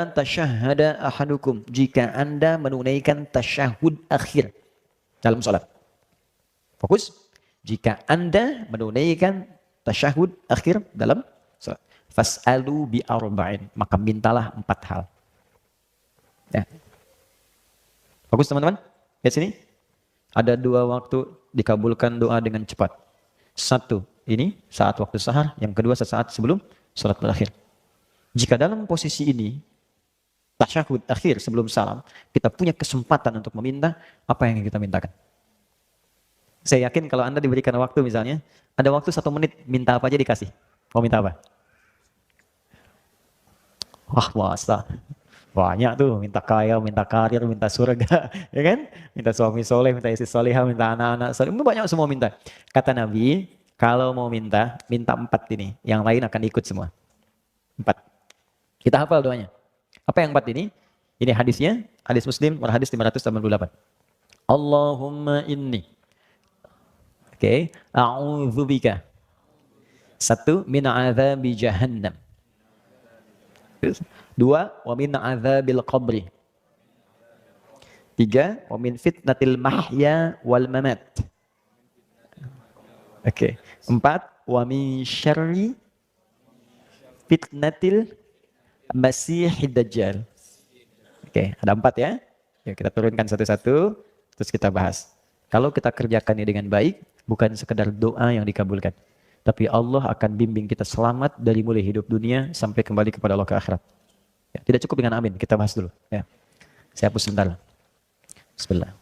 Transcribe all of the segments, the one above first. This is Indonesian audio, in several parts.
tasyahhada ahadukum, jika Anda menunaikan tasyahud akhir dalam salat. Fokus. Jika Anda menunaikan tasyahud akhir dalam salat, fas'alu bi arba'in, maka mintalah 4 hal. Ya. Fokus teman-teman. Lihat sini. Ada 2 waktu dikabulkan doa dengan cepat. 1, ini saat waktu sahar, yang kedua sesaat sebelum salat berakhir. Jika dalam posisi ini, tasyahud akhir sebelum salam, kita punya kesempatan untuk meminta apa yang kita mintakan. Saya yakin kalau Anda diberikan waktu misalnya, ada waktu 1 menit, minta apa aja dikasih. Mau minta apa? Wah, masa. Banyak tuh, minta kaya, minta karir, minta surga, ya kan? Minta suami soleh, minta istri solehah, minta anak-anak soleh, banyak semua minta. Kata Nabi, kalau mau minta 4 ini, yang lain akan ikut semua. 4. Kita hafal doanya. Apa yang 4 ini? Ini hadisnya, hadis Muslim, hadis 588. Allahumma inni. Oke, a'udzubika. 1, min adzabi jahannam. 2, wa min adzabil qabri. 3, wa min fitnatil mahya wal mamat. Oke. 4, wa min syarri fitnatil masihid dajjal. Oke, ada 4 ya. Yuk kita turunkan satu-satu, terus kita bahas. Kalau kita kerjakan ini dengan baik, bukan sekedar doa yang dikabulkan, tapi Allah akan bimbing kita selamat dari mulai hidup dunia sampai kembali kepada Allah ke akhirat. Ya, tidak cukup dengan amin, kita bahas dulu. Ya. Saya hapus sebentar. Bismillah.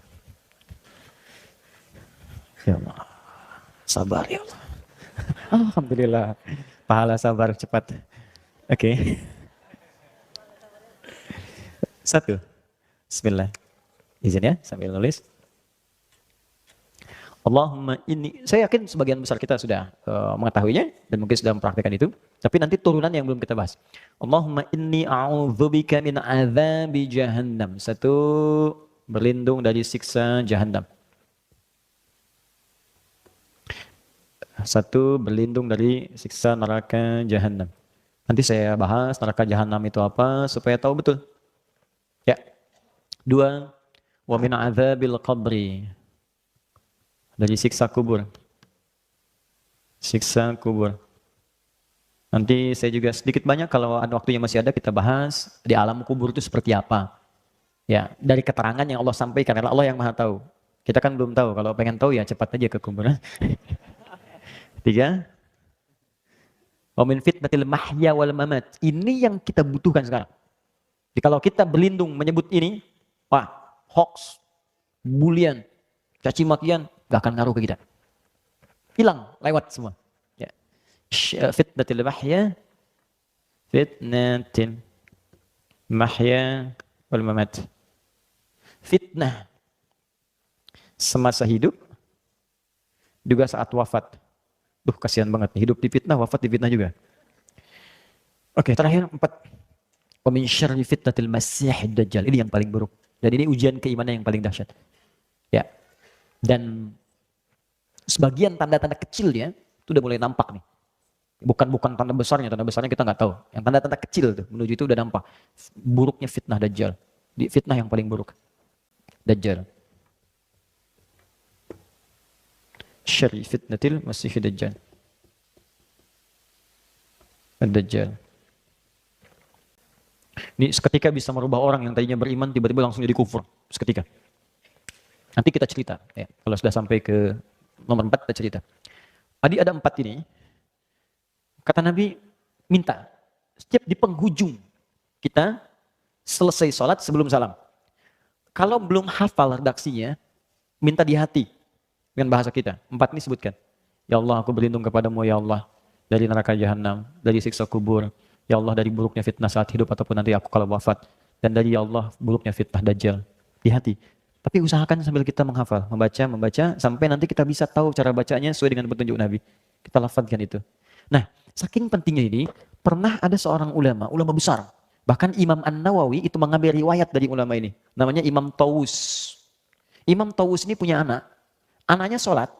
Ya Allah. Sabar ya Allah. Alhamdulillah. Pahala sabar cepat. Oke. 1. Bismillah. Izin ya, sambil nulis. Allahumma inni, saya yakin sebagian besar kita sudah mengetahuinya dan mungkin sudah mempraktikkan itu, tapi nanti turunan yang belum kita bahas. Allahumma inni a'udzubika min adzabi jahannam. 1, berlindung dari siksa jahannam. 1, berlindung dari siksa neraka jahannam. Nanti saya bahas neraka jahannam itu apa supaya tahu betul. Ya. 2, wa min adzabil qabri. Dari siksa kubur. Siksa kubur. Nanti saya juga sedikit banyak kalau ada waktunya masih ada kita bahas di alam kubur itu seperti apa. Ya, dari keterangan yang Allah sampaikan, karena Allah yang Maha tahu. Kita kan belum tahu, kalau pengen tahu ya cepat aja ke kubur. 3, wa min fitnatil mahya wal mamat. Ini yang kita butuhkan sekarang. Jadi kalau kita berlindung menyebut ini, wah, hoax, bulian, caci makian, gak akan ngaruh ke kita. Hilang, lewat semua. Ya. Fitnatil mahya, fitnatil mahya wal mamat. Fitnah semasa hidup, juga saat wafat. Duh, kasihan banget nih, hidup di fitnah, wafat di fitnah juga. Oke, terakhir 4. Wa min syarri fitnatil masihid dajjal. Ini yang paling buruk. Dan ini ujian keimanan yang paling dahsyat. Ya. Dan sebagian tanda-tanda kecilnya itu udah mulai nampak nih. Bukan tanda besarnya kita nggak tahu. Yang tanda-tanda kecil tuh menuju itu udah nampak. Buruknya fitnah dajjal. Di fitnah yang paling buruk. Dajjal. Syarri fitnatil masihid dajjal. Dajjal. Ini seketika bisa merubah orang yang tadinya beriman tiba-tiba langsung jadi kufur. Seketika. Nanti kita cerita. Ya, kalau sudah sampai ke nomor 4 kita cerita. Tadi ada 4 ini. Kata Nabi, minta. Setiap di penghujung kita selesai sholat sebelum salam. Kalau belum hafal redaksinya, minta di hati. Dengan bahasa kita. 4 ini sebutkan. Ya Allah, aku berlindung kepadamu ya Allah. Dari neraka jahanam, dari siksa kubur. Ya Allah, dari buruknya fitnah saat hidup ataupun nanti aku kalau wafat. Dan dari ya Allah, buruknya fitnah dajjal. Di hati. Tapi usahakan sambil kita menghafal, membaca, sampai nanti kita bisa tahu cara bacanya sesuai dengan petunjuk Nabi. Kita lafadzkan itu. Nah, saking pentingnya ini, pernah ada seorang ulama besar. Bahkan Imam An-Nawawi itu mengambil riwayat dari ulama ini. Namanya Imam Tawus. Imam Tawus ini punya anak. Anaknya sholat.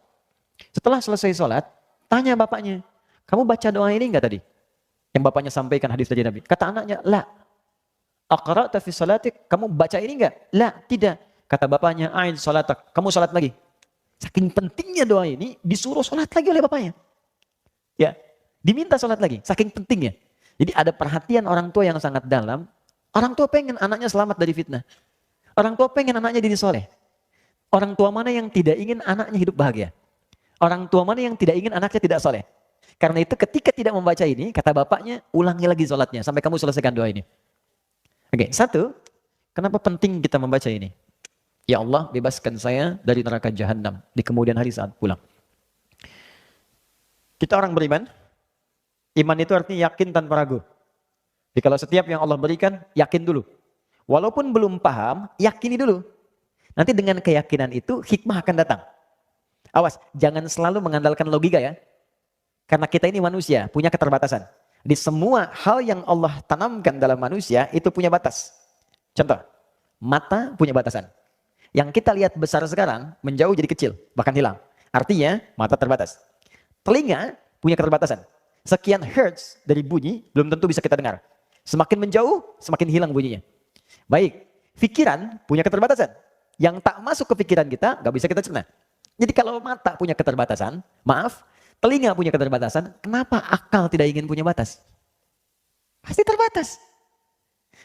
Setelah selesai sholat, tanya bapaknya, kamu baca doa ini enggak tadi? Yang bapaknya sampaikan hadis dari Nabi. Kata anaknya, la. Aqra'ta fi salatik, kamu baca ini enggak? La, tidak. Kata bapaknya, a'id salatak, kamu salat lagi. Saking pentingnya doa ini, disuruh salat lagi oleh bapaknya. Ya, diminta salat lagi, saking pentingnya. Jadi ada perhatian orang tua yang sangat dalam. Orang tua pengen anaknya selamat dari fitnah. Orang tua pengen anaknya jadi soleh. Orang tua mana yang tidak ingin anaknya hidup bahagia? Orang tua mana yang tidak ingin anaknya tidak soleh? Karena itu ketika tidak membaca ini, kata bapaknya, ulangi lagi sholatnya sampai kamu selesaikan doa ini. Oke, satu, kenapa penting kita membaca ini? Ya Allah, bebaskan saya dari neraka jahanam di kemudian hari saat pulang. Kita orang beriman, iman itu artinya yakin tanpa ragu. Jadi kalau setiap yang Allah berikan, yakin dulu. Walaupun belum paham, yakini dulu. Nanti dengan keyakinan itu, hikmah akan datang. Awas, jangan selalu mengandalkan logika ya. Karena kita ini manusia, punya keterbatasan. Di semua hal yang Allah tanamkan dalam manusia, itu punya batas. Contoh, mata punya batasan. Yang kita lihat besar sekarang, menjauh jadi kecil, bahkan hilang. Artinya, mata terbatas. Telinga punya keterbatasan. Sekian hertz dari bunyi, belum tentu bisa kita dengar. Semakin menjauh, semakin hilang bunyinya. Baik, pikiran punya keterbatasan. Yang tak masuk ke pikiran kita, nggak bisa kita cerna. Jadi kalau mata punya keterbatasan, maaf, telinga punya keterbatasan, kenapa akal tidak ingin punya batas? Pasti terbatas.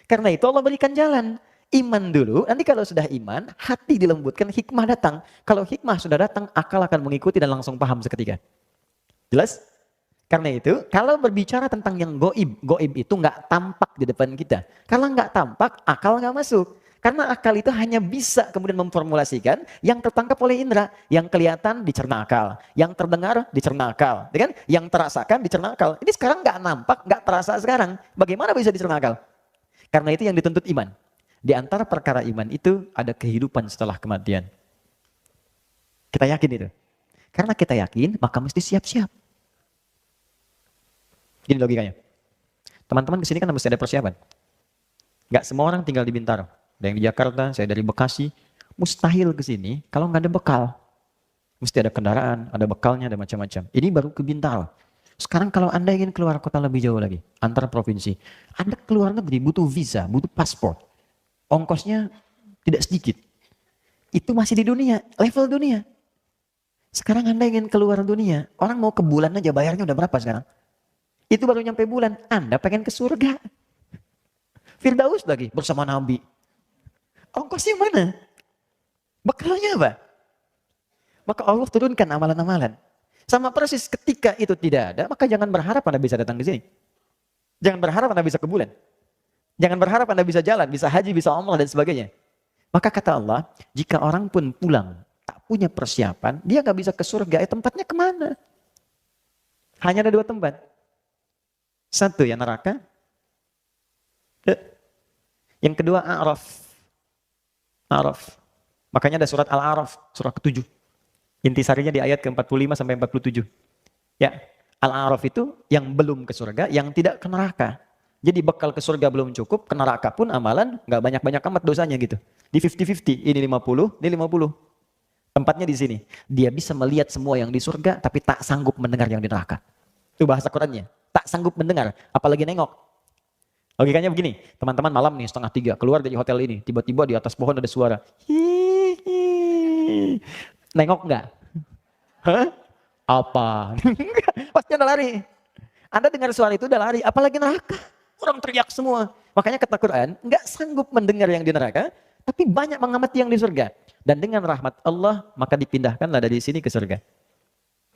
Karena itu Allah berikan jalan. Iman dulu, nanti kalau sudah iman, hati dilembutkan, hikmah datang. Kalau hikmah sudah datang, akal akan mengikuti dan langsung paham seketika. Jelas? Karena itu, kalau berbicara tentang yang goib itu nggak tampak di depan kita. Kalau nggak tampak, akal nggak masuk. Karena akal itu hanya bisa kemudian memformulasikan yang tertangkap oleh indera. Yang kelihatan dicerna akal, yang terdengar dicerna akal, kan? Yang terasakan dicerna akal. Ini sekarang nggak nampak, nggak terasa sekarang. Bagaimana bisa dicerna akal? Karena itu yang dituntut iman. Di antara perkara iman itu ada kehidupan setelah kematian. Kita yakin itu. Karena kita yakin, maka mesti siap-siap. Ini logikanya. Teman-teman kesini kan mesti ada persiapan. Nggak semua orang tinggal di Bintaro. Ada yang di Jakarta, saya dari Bekasi. Mustahil ke sini kalau nggak ada bekal. Mesti ada kendaraan, ada bekalnya, ada macam-macam. Ini baru ke Bintaro. Sekarang kalau Anda ingin keluar kota lebih jauh lagi, antar provinsi, Anda keluar negeri butuh visa, butuh paspor. Ongkosnya tidak sedikit. Itu masih di dunia, level dunia. Sekarang Anda ingin keluar dunia, orang mau ke bulan aja bayarnya udah berapa sekarang? Itu baru nyampe bulan, Anda pengen ke surga. Firdaus lagi bersama Nabi. Ongkosnya mana? Bekalnya apa? Maka Allah turunkan amalan-amalan. Sama persis ketika itu tidak ada, maka jangan berharap Anda bisa datang ke sini. Jangan berharap Anda bisa ke bulan. Jangan berharap Anda bisa jalan, bisa haji, bisa umrah dan sebagainya. Maka kata Allah, jika orang pun pulang tak punya persiapan, dia nggak bisa ke surga. Tempatnya kemana? Hanya ada dua tempat. Satu ya neraka. Yang kedua A'raf. A'raf. Makanya ada surat Al-A'raf, surah ke-7. Intisarinya di ayat ke-45 sampai 47. Ya, Al-A'raf itu yang belum ke surga, yang tidak ke neraka. Jadi bekal ke surga belum cukup, ke neraka pun amalan nggak banyak-banyak amat dosanya gitu. Di 50-50, ini 50, ini 50. Tempatnya di sini. Dia bisa melihat semua yang di surga, tapi tak sanggup mendengar yang di neraka. Itu bahasa Qurannya. Tak sanggup mendengar, apalagi nengok. Logikanya begini, teman-teman malam nih 2:30 keluar dari hotel ini, tiba-tiba di atas pohon ada suara. Hihihi. Nengok nggak? Hah? Apa? Pasti Anda lari. Anda dengar suara itu udah lari, apalagi neraka. Orang teriak semua. Makanya kata Quran, nggak sanggup mendengar yang di neraka, tapi banyak mengamati yang di surga. Dan dengan rahmat Allah, maka dipindahkanlah dari sini ke surga.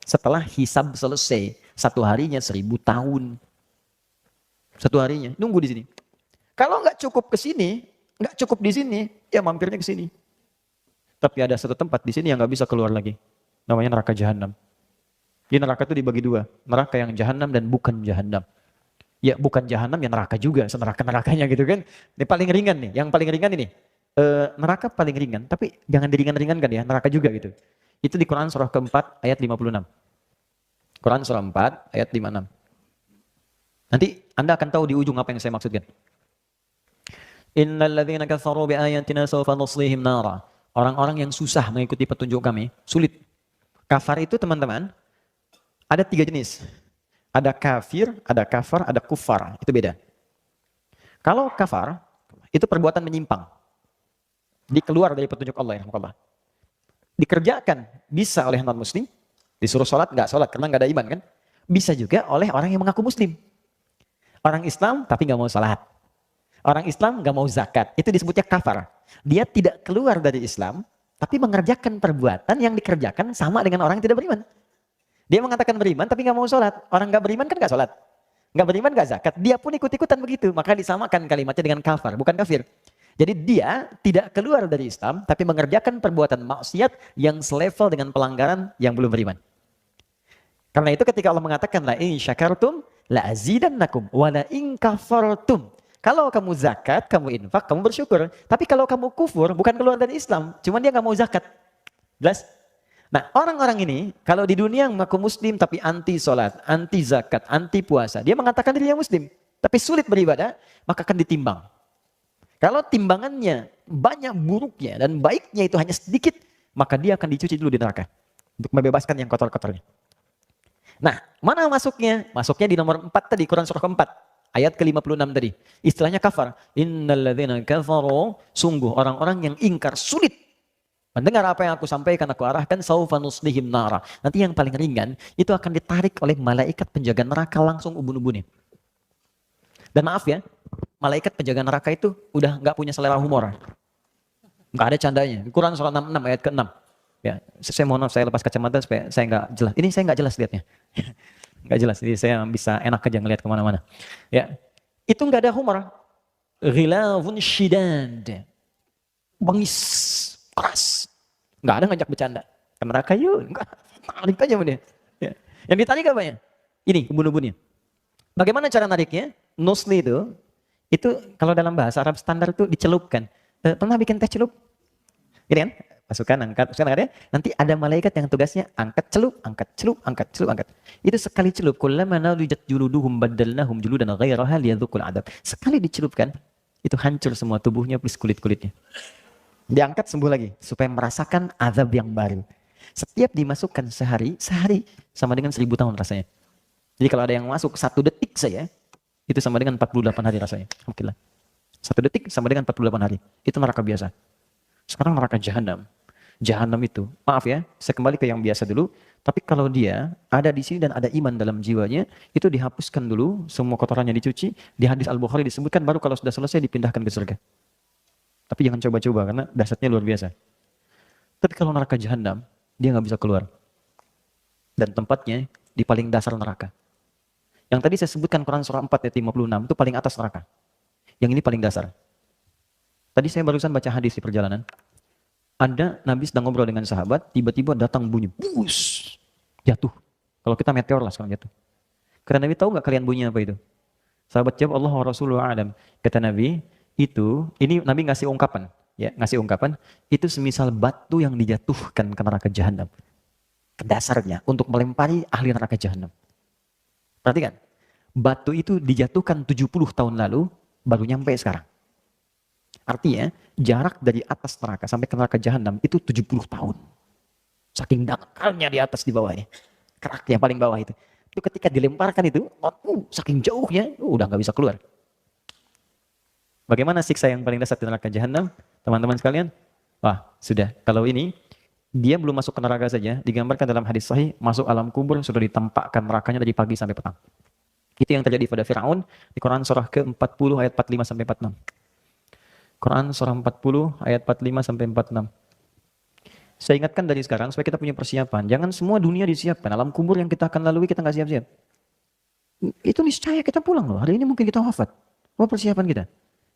Setelah hisab selesai, satu harinya 1000 tahun. Satu harinya, nunggu di sini. Kalau nggak cukup ke sini, nggak cukup di sini, ya mampirnya ke sini. Tapi ada satu tempat di sini yang nggak bisa keluar lagi. Namanya neraka jahanam. Di neraka itu dibagi dua. Neraka yang jahanam dan bukan jahanam. Ya bukan jahanam, ya neraka juga. Neraka-nerakanya gitu kan. Ini paling ringan nih. Yang paling ringan ini. Neraka paling ringan, tapi jangan diringan-ringankan ya. Neraka juga gitu. Itu di Quran surah ke-4 ayat 56. Quran surah 4 ayat 56. Nanti Anda akan tahu di ujung apa yang saya maksudkan. Innal ladzina kafaru bi ayatina sawfa nuslihim nara. Orang-orang yang susah mengikuti petunjuk kami, sulit. Kafar itu teman-teman, ada 3 jenis. Ada kafir, ada kafar, ada kufar. Itu beda. Kalau kafar, itu perbuatan menyimpang. Dikeluar dari petunjuk Allah ya, Allah. Dikerjakan bisa oleh non-muslim, disuruh sholat, nggak sholat karena nggak ada iman kan. Bisa juga oleh orang yang mengaku muslim. Orang Islam tapi nggak mau sholat. Orang Islam nggak mau zakat. Itu disebutnya kafar. Dia tidak keluar dari Islam, tapi mengerjakan perbuatan yang dikerjakan sama dengan orang yang tidak beriman. Dia mengatakan beriman tapi nggak mau sholat. Orang nggak beriman kan nggak sholat. Nggak beriman nggak zakat. Dia pun ikut-ikutan begitu. Maka disamakan kalimatnya dengan kafar, bukan kafir. Jadi dia tidak keluar dari Islam, tapi mengerjakan perbuatan maksiat yang selevel dengan pelanggaran yang belum beriman. Karena itu ketika Allah mengatakan la in syakartum la azidannakum wa la in kafartum. Kalau kamu zakat, kamu infak, kamu bersyukur. Tapi kalau kamu kufur, bukan keluar dari Islam, cuman dia nggak mau zakat. Jelas? Nah, orang-orang ini kalau di dunia mengaku muslim tapi anti sholat, anti zakat, anti puasa, dia mengatakan dirinya muslim, tapi sulit beribadah, maka akan ditimbang. Kalau timbangannya banyak buruknya dan baiknya itu hanya sedikit, maka dia akan dicuci dulu di neraka untuk membebaskan yang kotor-kotornya. Nah, mana masuknya? Masuknya di nomor 4 tadi, Quran surah ke-4, ayat ke-56 tadi. Istilahnya kafar. Innalladzina kafaru, sungguh orang-orang yang ingkar, sulit mendengar apa yang aku sampaikan, aku arahkan, saufa nuslihim nara. Nanti yang paling ringan, itu akan ditarik oleh malaikat penjaga neraka langsung ubun-ubunnya. Dan maaf ya, malaikat penjaga neraka itu udah nggak punya selera humor. Nggak ada candanya. Quran surah 66 ayat ke-6. Ya, saya mohon maaf saya lepas kacamata supaya saya nggak jelas. Ini saya nggak jelas lihatnya. Nggak jelas, jadi saya bisa enak aja ngelihat kemana-mana. Ya, itu nggak ada humor. Ghilafun shidad. Bengis, keras. Nggak ada ngajak bercanda. Ke neraka yuk, nggak. Tarik aja sama dia. Ya. Yang ditarik apa ya? Ini, ubun-ubunnya. Bagaimana cara nariknya? Nusli itu kalau dalam bahasa Arab standar itu dicelupkan. Pernah bikin teh celup? Gini kan? Masukkan, angkat, ya. Nanti ada malaikat yang tugasnya angkat celup, angkat celup, angkat celup, angkat. Itu sekali celup, kullama nadijat juluduhum baddalnahum juludan ghairaha liyadzuqul adab. Sekali dicelupkan, itu hancur semua tubuhnya plus kulit-kulitnya. Diangkat sembuh lagi supaya merasakan azab yang baru. Setiap dimasukkan sehari sama dengan 1000 tahun rasanya. Jadi kalau ada yang masuk 1 detik saja, itu sama dengan 48 hari rasanya. Oke lah. 1 detik sama dengan 48 hari. Itu neraka biasa. Sekarang neraka jahanam. Jahanam itu, maaf ya, saya kembali ke yang biasa dulu. Tapi kalau dia ada di sini dan ada iman dalam jiwanya, itu dihapuskan dulu, semua kotorannya dicuci. Di hadis Al-Bukhari disebutkan, baru kalau sudah selesai dipindahkan ke surga. Tapi jangan coba-coba, karena dahsyatnya luar biasa. Tapi kalau neraka jahanam, dia nggak bisa keluar. Dan tempatnya di paling dasar neraka. Yang tadi saya sebutkan Quran surah 4 ayat 56, itu paling atas neraka. Yang ini paling dasar. Tadi saya barusan baca hadis di perjalanan. Ada Nabi sedang ngobrol dengan sahabat, tiba-tiba datang bunyi, bus, jatuh. Kalau kita meteor lah sekarang jatuh. Karena Nabi tahu nggak kalian bunyi apa itu? Sahabat jawab, Allah wa Rasulullah a'lam. Kata Nabi, ini Nabi ngasih ungkapan, ya ngasih ungkapan, itu semisal batu yang dijatuhkan ke neraka jahanam. Ke dasarnya, untuk melempari ahli neraka jahanam. Perhatikan, batu itu dijatuhkan 70 tahun lalu, baru nyampe sekarang. Artinya, jarak dari atas neraka sampai ke neraka jahanam itu 70 tahun. Saking dangkalnya di atas di bawahnya. Kerak yang paling bawah itu. Itu ketika dilemparkan itu, saking jauhnya, udah nggak bisa keluar. Bagaimana siksa yang paling dasar di neraka jahanam? Teman-teman sekalian, wah sudah, kalau ini, dia belum masuk ke neraka saja, digambarkan dalam hadis sahih, masuk alam kubur, sudah ditampakkan nerakanya dari pagi sampai petang. Itu yang terjadi pada Fir'aun di Quran surah ke-40 ayat 45 sampai 46. Quran surah 40 ayat 45 sampai 46. Saya ingatkan dari sekarang supaya kita punya persiapan. Jangan semua dunia disiapkan. Alam kubur yang kita akan lalui kita nggak siap-siap. Itu niscaya kita pulang loh. Hari ini mungkin kita wafat. Apa persiapan kita?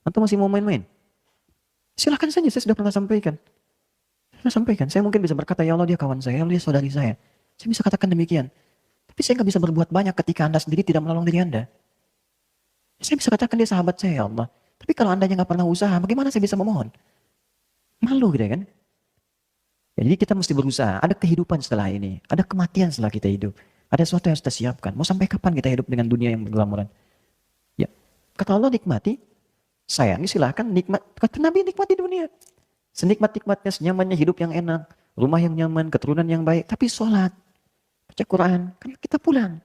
Atau masih mau main-main? Silahkan saja, saya sudah pernah sampaikan. Saya mungkin bisa berkata, ya Allah dia kawan saya, ya Allah dia saudari saya. Saya bisa katakan demikian. Tapi saya nggak bisa berbuat banyak ketika Anda sendiri tidak menolong diri Anda. Saya bisa katakan dia sahabat saya, ya Allah. Tapi kalau Andanya nggak pernah usaha, bagaimana saya bisa memohon? Malu gitu kan? Ya, jadi kita mesti berusaha. Ada kehidupan setelah ini. Ada kematian setelah kita hidup. Ada sesuatu yang harus kita siapkan. Mau sampai kapan kita hidup dengan dunia yang bergelamuran? Ya, kata Allah nikmati. Sayangi silahkan nikmat. Kata Nabi nikmati dunia. Senikmat-nikmatnya, senyamannya hidup yang enak. Rumah yang nyaman, keturunan yang baik. Tapi sholat. Baca Quran. Karena kita pulang.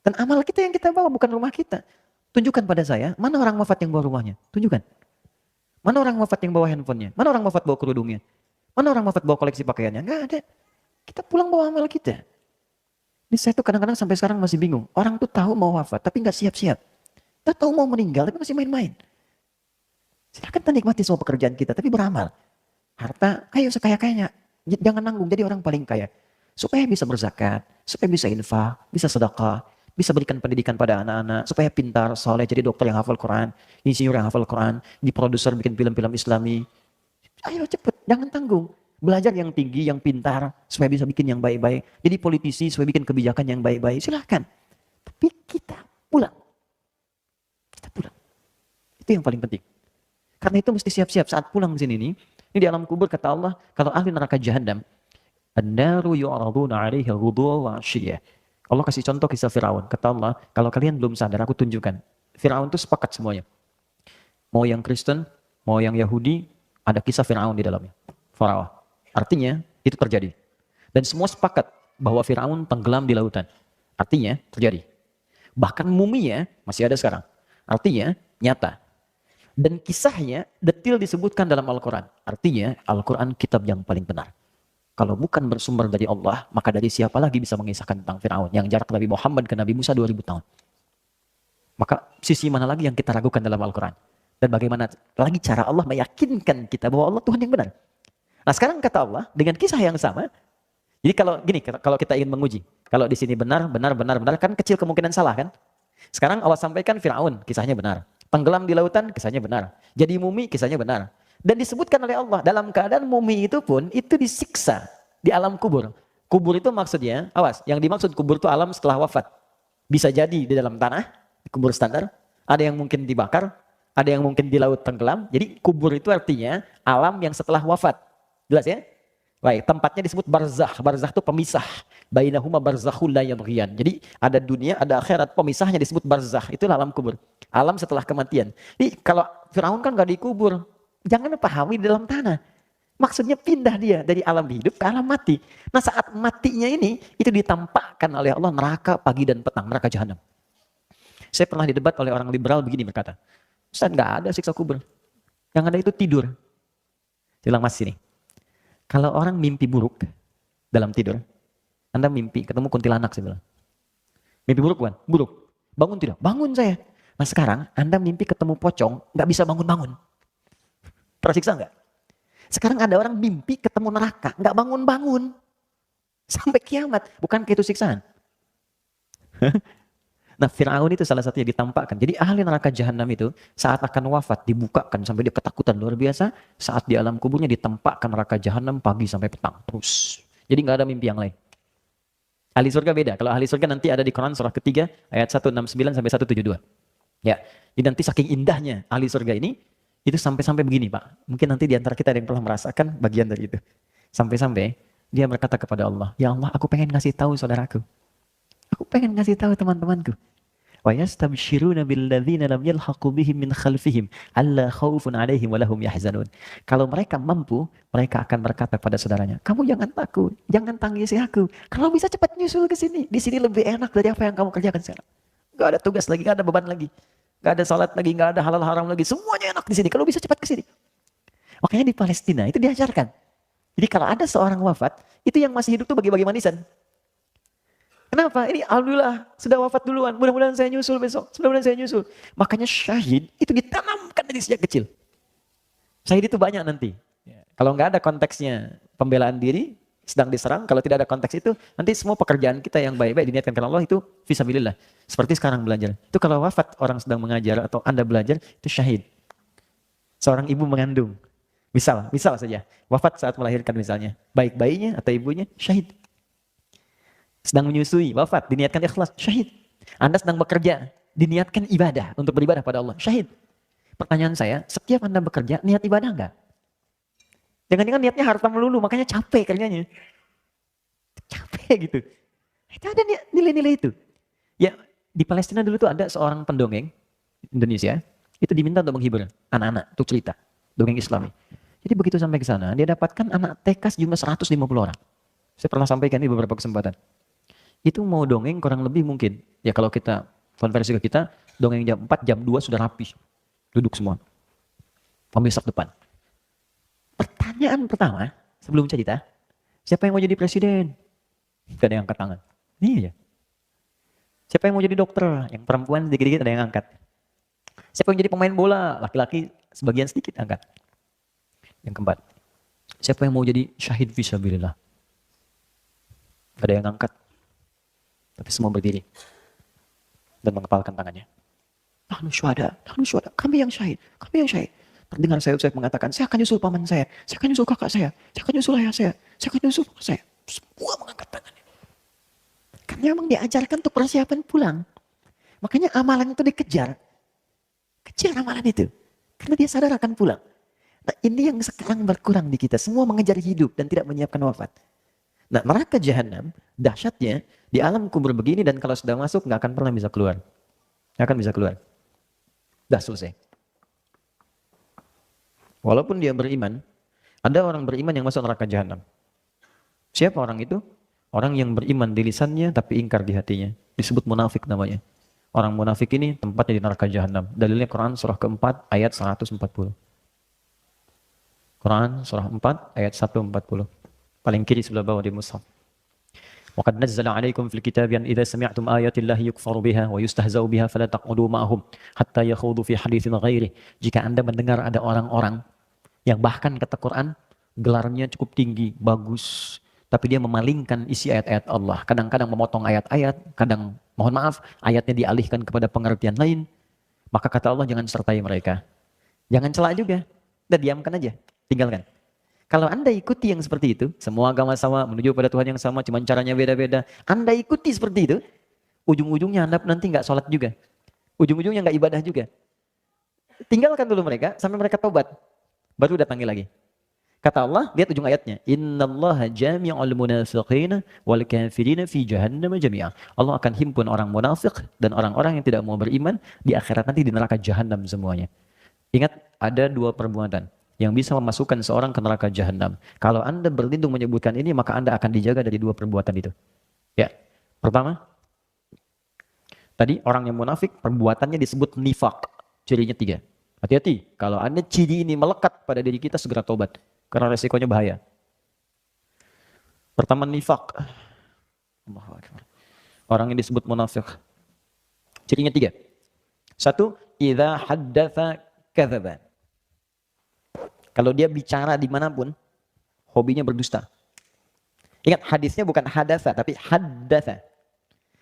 Dan amal kita yang kita bawa bukan rumah kita. Tunjukkan pada saya, mana orang wafat yang bawa rumahnya? Tunjukkan. Mana orang wafat yang bawa handphonenya? Mana orang wafat bawa kerudungnya? Mana orang wafat bawa koleksi pakaiannya? Nggak ada. Kita pulang bawa amal kita. Ini saya tuh kadang-kadang sampai sekarang masih bingung. Orang tuh tahu mau wafat, tapi nggak siap-siap. Kita tahu mau meninggal, tapi masih main-main. Silahkan kita nikmati semua pekerjaan kita, tapi beramal. Harta, ayo sekaya-kayanya. Jangan nanggung jadi orang paling kaya. Supaya bisa berzakat, supaya bisa infak, bisa sedekah, bisa berikan pendidikan pada anak-anak, supaya pintar, soleh, jadi dokter yang hafal Quran, insinyur yang hafal Quran, di produser bikin film-film Islami. Ayo cepet, jangan tanggung. Belajar yang tinggi, yang pintar, supaya bisa bikin yang baik-baik. Jadi politisi, supaya bikin kebijakan yang baik-baik. Silahkan. Tapi kita pulang. Kita pulang. Itu yang paling penting. Karena itu mesti siap-siap saat pulang ke sini nih. Ini di alam kubur kata Allah, kalau ahli neraka jahanam, an-naru yu'raduna 'alaiha ghuduwan wa 'ashiyah. Allah kasih contoh kisah Firaun. Kata Allah, kalau kalian belum sadar, aku tunjukkan. Firaun itu sepakat semuanya. Mau yang Kristen, mau yang Yahudi, ada kisah Firaun di dalamnya. Farawa. Artinya, itu terjadi. Dan semua sepakat bahwa Firaun tenggelam di lautan. Artinya, terjadi. Bahkan muminya masih ada sekarang. Artinya, nyata. Dan kisahnya detil disebutkan dalam Al-Quran. Artinya, Al-Quran kitab yang paling benar. Kalau bukan bersumber dari Allah, maka dari siapa lagi bisa mengisahkan tentang Firaun yang jarak Nabi Muhammad ke Nabi Musa 2000 tahun. Maka sisi mana lagi yang kita ragukan dalam Al-Quran? Dan bagaimana lagi cara Allah meyakinkan kita bahwa Allah Tuhan yang benar? Nah sekarang kata Allah dengan kisah yang sama. Jadi kalau gini, kalau kita ingin menguji, kalau di sini benar, kan kecil kemungkinan salah kan? Sekarang Allah sampaikan Firaun, kisahnya benar. Tenggelam di lautan, kisahnya benar. Jadi mumi, kisahnya benar. Dan disebutkan oleh Allah, dalam keadaan mumi itu pun, itu disiksa di alam kubur. Kubur itu maksudnya, awas, yang dimaksud kubur itu alam setelah wafat. Bisa jadi di dalam tanah, kubur standar. Ada yang mungkin dibakar, ada yang mungkin di laut tenggelam. Jadi kubur itu artinya alam yang setelah wafat. Jelas ya? Baik, tempatnya disebut barzakh. Barzakh itu pemisah. Bainahuma barzakhul la yabghiyan. Jadi ada dunia, ada akhirat. Pemisahnya disebut barzakh. Itu alam kubur. Alam setelah kematian. Jadi kalau Firaun kan gak dikubur. Jangan pahami di dalam tanah. Maksudnya pindah dia dari alam hidup ke alam mati. Nah saat matinya ini, itu ditampakkan oleh Allah neraka pagi dan petang. Neraka jahanam. Saya pernah didebat oleh orang liberal begini berkata, Ustaz gak ada siksa kubur. Yang ada itu tidur. Saya bilang mas sini. Kalau orang mimpi buruk dalam tidur, Anda mimpi ketemu kuntilanak, saya bilang. Mimpi buruk kan? Buruk. Bangun tidak? Bangun saya. Nah sekarang Anda mimpi ketemu pocong, nggak bisa bangun-bangun. Tersiksa nggak? Sekarang ada orang mimpi ketemu neraka, nggak bangun-bangun. Sampai kiamat. Bukan itu siksaan? Nah Fir'aun itu salah satunya ditampakkan. Jadi ahli neraka jahanam itu saat akan wafat dibukakan sampai dia ketakutan luar biasa. Saat di alam kuburnya ditampakkan neraka jahanam pagi sampai petang. Terus. Jadi nggak ada mimpi yang lain. Ahli surga beda. Kalau ahli surga nanti ada di Quran surah ketiga ayat 169 sampai 172. Ya. Jadi nanti saking indahnya ahli surga ini itu sampai-sampai begini Pak. Mungkin nanti di antara kita ada yang pernah merasakan bagian dari itu. Sampai-sampai dia berkata kepada Allah, "Ya Allah, aku pengen ngasih tahu saudaraku. Aku pengen ngasih tahu teman-temanku. Wa yastabshiruna billadzina lam yalhaqu bihim min khalfihim alla khaufun 'alaihim wa lahum yahzanun." Kalau mereka mampu, mereka akan berkata pada saudaranya, "Kamu jangan takut, jangan tangisi aku. Kalau bisa cepat nyusul ke sini. Di sini lebih enak dari apa yang kamu kerjakan sekarang. Enggak ada tugas lagi, enggak ada beban lagi. Enggak ada salat lagi, enggak ada halal haram lagi. Semuanya enak di sini. Kalau bisa cepat ke sini." Makanya di Palestina itu diajarkan. Jadi kalau ada seorang wafat, itu yang masih hidup tuh bagi-bagi manisan. Kenapa? Ini alhamdulillah sudah wafat duluan. Mudah-mudahan saya nyusul besok. Mudah-mudahan saya nyusul. Makanya syahid itu ditanamkan dari sejak kecil. Syahid itu banyak nanti. Kalau nggak ada konteksnya pembelaan diri, sedang diserang. Kalau tidak ada konteks itu, nanti semua pekerjaan kita yang baik-baik diniatkan karena Allah itu fisabilillah. Seperti sekarang belajar. Itu kalau wafat orang sedang mengajar atau Anda belajar, itu syahid. Seorang ibu mengandung. Misal saja. Wafat saat melahirkan misalnya. Baik bayinya atau ibunya, syahid. Sedang menyusui, wafat, diniatkan ikhlas, syahid. Anda sedang bekerja, diniatkan ibadah untuk beribadah pada Allah, syahid. Pertanyaan saya, setiap Anda bekerja, niat ibadah enggak? Jangan-jangan niatnya harta melulu, makanya capek kerjanya. Capek gitu. Itu ada nilai-nilai itu. Ya, di Palestina dulu tuh ada seorang pendongeng Indonesia, itu diminta untuk menghibur anak-anak, untuk cerita, dongeng Islami. Jadi begitu sampai ke sana, dia dapatkan anak TK jumlah 150 orang. Saya pernah sampaikan di beberapa kesempatan. Itu mau dongeng kurang lebih mungkin. Ya kalau kita konversi ke kita, dongeng jam 4, jam 2 sudah rapi. Duduk semua. pembesok depan. Pertanyaan pertama, sebelum cerita, siapa yang mau jadi presiden? Gak ada yang angkat tangan. Iya. Siapa yang mau jadi dokter? Yang perempuan sedikit-sedikit ada yang angkat. Siapa yang jadi pemain bola? Laki-laki sebagian sedikit angkat. Yang keempat, siapa yang mau jadi syahid fisabilillah? Gak ada yang angkat. Tapi semua berdiri dan mengepalkan tangannya. Nahnu syuhada, kami yang syahid, kami yang syahid. Terdengar saya mengatakan, saya akan nyusul paman saya akan nyusul kakak saya akan nyusul ayah saya akan nyusul bapak saya. Semua mengangkat tangannya. Karena memang diajarkan untuk persiapan pulang. Makanya amalan itu dikejar. Kejar amalan itu. Karena dia sadar akan pulang. Nah, ini yang sekarang berkurang di kita. Semua mengejar hidup dan tidak menyiapkan wafat. Nah, neraka jahanam, dahsyatnya, di alam kubur begini dan kalau sudah masuk, nggak akan pernah bisa keluar. Nggak akan bisa keluar. Dah selesai. Walaupun dia beriman, ada orang beriman yang masuk neraka jahanam. Siapa orang itu? Orang yang beriman di lisannya tapi ingkar di hatinya. Disebut munafik namanya. Orang munafik ini tempatnya di neraka jahanam. Dalilnya Quran surah keempat ayat 140. Quran surah 4 ayat 140. Paling kiri sebelah bawah di mushaf. وَقَدْ نَزَّلَ عَلَيْكُمْ فِي الْكِتَابِ أَنْ إِذَا سَمِعْتُمْ آيَاتِ اللَّهِ يُكْفَرُ بِهَا وَيُسْتَهْزَأُ بِهَا فَلَا تَقْعُدُوا مَعَهُمْ حَتَّى يَخُوضُوا فِي حَدِيثٍ غَيْرِهِ. Jika Anda mendengar ada orang-orang yang bahkan kata Quran gelarnya cukup tinggi, bagus, tapi dia memalingkan isi ayat-ayat Allah. Kadang-kadang memotong ayat-ayat, kadang mohon maaf ayatnya dialihkan kepada pengertian lain. Maka kata Allah jangan sertai mereka. Jangan celak juga. Udah diamkan aja, tinggalkan. Kalau Anda ikuti yang seperti itu, semua agama sama, menuju pada Tuhan yang sama, cuman caranya beda-beda. Anda ikuti seperti itu, ujung-ujungnya Anda nanti nggak sholat juga. Ujung-ujungnya nggak ibadah juga. Tinggalkan dulu mereka, sampai mereka tobat. Baru datangi lagi. Kata Allah, lihat ujung ayatnya. Innallaha jami'ul munafiqina wal kafirina fi jahannam jami'a. Allah akan himpun orang munafik dan orang-orang yang tidak mau beriman di akhirat nanti di neraka jahanam semuanya. Ingat, ada dua perbuatan yang bisa memasukkan seorang ke neraka jahanam. Kalau Anda berlindung menyebutkan ini, maka Anda akan dijaga dari dua perbuatan itu. Ya, pertama, tadi orang yang munafik, perbuatannya disebut nifak. Cirinya 3. Hati-hati, kalau Anda ciri ini melekat pada diri kita, segera tobat. Karena resikonya bahaya. Pertama, nifak. Orang yang disebut munafik. Cirinya 3. 1, idza haddatsa kadzaba. Kalau dia bicara dimanapun, hobinya berdusta. Ingat, hadisnya bukan hadatsa, tapi haddatsa.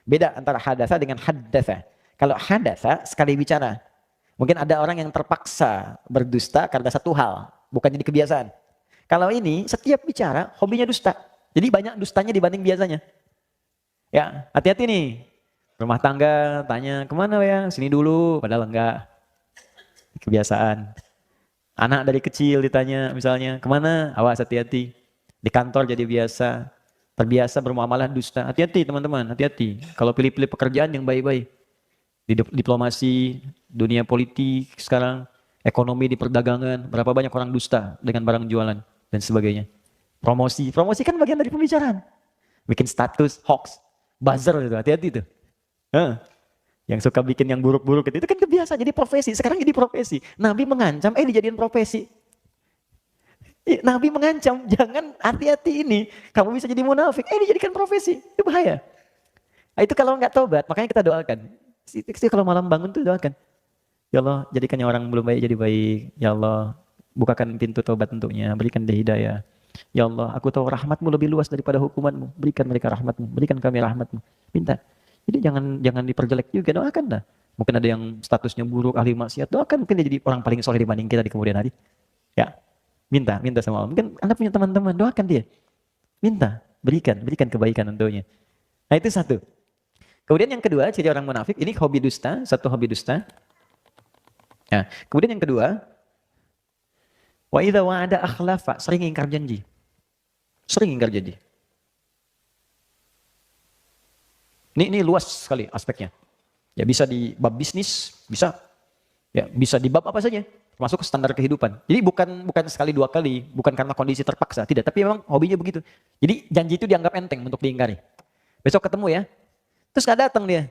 Beda antara hadatsa dengan haddatsa. Kalau hadatsa, sekali bicara. Mungkin ada orang yang terpaksa berdusta karena satu hal, bukan jadi kebiasaan. Kalau ini, setiap bicara, hobinya dusta. Jadi banyak dustanya dibanding biasanya. Ya, hati-hati nih. Rumah tangga, tanya, kemana ya? Sini dulu, padahal enggak. Kebiasaan. Anak dari kecil ditanya misalnya, kemana? Awas hati-hati. Di kantor jadi biasa. Terbiasa bermuamalah dusta. Hati-hati teman-teman, hati-hati. Kalau pilih-pilih pekerjaan yang baik-baik. Di diplomasi, dunia politik sekarang, ekonomi di perdagangan, berapa banyak orang dusta dengan barang jualan dan sebagainya. Promosi kan bagian dari pembicaraan. Bikin status, hoax, buzzer itu, hati-hati itu. Yang suka bikin yang buruk-buruk itu kan kebiasaan, jadi profesi. Sekarang jadi profesi. Nabi mengancam, dijadiin profesi. Nabi mengancam, jangan hati-hati ini. Kamu bisa jadi munafik, dijadikan profesi. Itu bahaya. Nah, itu kalau nggak tobat, makanya kita doakan. Kalau malam bangun tuh doakan. Ya Allah, jadikan yang orang belum baik jadi baik. Ya Allah, bukakan pintu tobat untuknya, berikan dia hidayah. Ya Allah, aku tahu rahmatmu lebih luas daripada hukumanmu. Berikan mereka rahmatmu, berikan kami rahmatmu. Minta. Jadi jangan diperjelek juga, doakan dah. Mungkin ada yang statusnya buruk, ahli maksiat, doakan mungkin dia jadi orang paling soleh dibanding kita di kemudian hari. Ya, minta sama Allah. Mungkin Anda punya teman-teman, doakan dia. Minta, berikan kebaikan untuknya. Nah itu satu. Kemudian yang kedua, ciri orang munafik, ini hobi dusta, satu hobi dusta. Nah, kemudian yang kedua, wa idza wa'ada akhlafa, sering ingkar janji. Sering ingkar janji. Ini luas sekali aspeknya. Ya bisa di bab bisnis, bisa. Ya, bisa di bab apa saja, termasuk standar kehidupan. Jadi bukan sekali dua kali, bukan karena kondisi terpaksa, tidak, tapi memang hobinya begitu. Jadi janji itu dianggap enteng untuk diingkari. Besok ketemu ya. Terus nggak datang dia.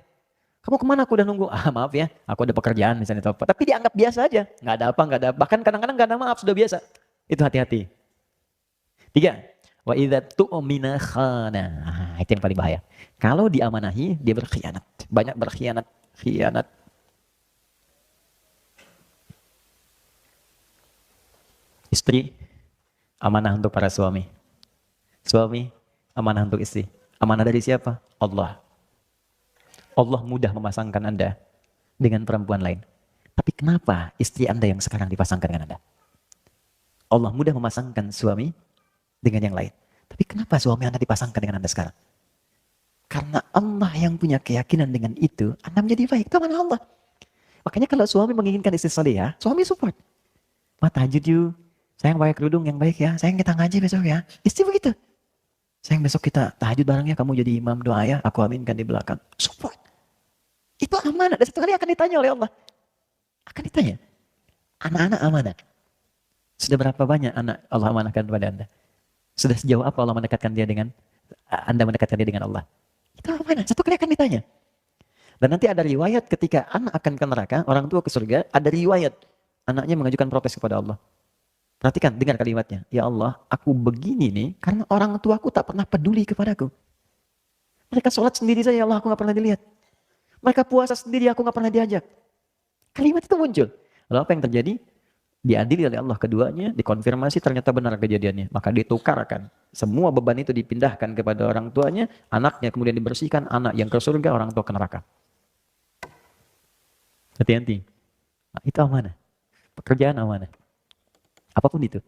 Kamu kemana? Aku udah nunggu. Ah maaf ya, aku ada pekerjaan misalnya atau apa. Tapi dianggap biasa aja. Nggak ada apa, nggak ada. Bahkan kadang-kadang nggak ada maaf, sudah biasa. Itu hati-hati. Tiga, wa idza tu'mina khana. Itu yang paling bahaya. Kalau diamanahi, dia berkhianat. Banyak berkhianat. Khianat. Istri, amanah untuk para suami. Suami, amanah untuk istri. Amanah dari siapa? Allah. Allah mudah memasangkan Anda dengan perempuan lain. Tapi kenapa istri Anda yang sekarang dipasangkan dengan Anda? Allah mudah memasangkan suami dengan yang lain. Tapi kenapa suami Anda dipasangkan dengan Anda sekarang? Karena Allah yang punya keyakinan dengan itu, Anda menjadi baik. Itu amanah Allah. Makanya kalau suami menginginkan istri salihah, suami support. Ma tahajud yuk. Sayang pakai kerudung yang baik ya. Sayang kita ngaji besok ya. Istri begitu. Sayang besok kita tahajud bareng ya. Kamu jadi imam doa ya. Aku aminkan di belakang. Support. Itu amanah. Dan satu kali akan ditanya oleh Allah. Akan ditanya. Anak-anak amanah. Sudah berapa banyak anak Allah amanahkan kepada Anda? Sudah sejauh apa Allah mendekatkan dia dengan Anda mendekatkan dia dengan Allah? Itu amanah. Satu kali akan ditanya. Dan nanti ada riwayat ketika anak akan ke neraka, orang tua ke surga, ada riwayat anaknya mengajukan protes kepada Allah. Perhatikan, dengar kalimatnya. Ya Allah, aku begini nih karena orang tuaku tak pernah peduli kepadaku. Mereka sholat sendiri saja, ya Allah, aku gak pernah dilihat. Mereka puasa sendiri, aku gak pernah diajak. Kalimat itu muncul. Lalu apa yang terjadi? Diadili oleh Allah keduanya, dikonfirmasi ternyata benar kejadiannya. Maka ditukarkan. Semua beban itu dipindahkan kepada orang tuanya, anaknya kemudian dibersihkan, anak yang ke surga, orang tua ke neraka. Hati-hati. Nah, itu amanah. Pekerjaan amanah. Apapun itu.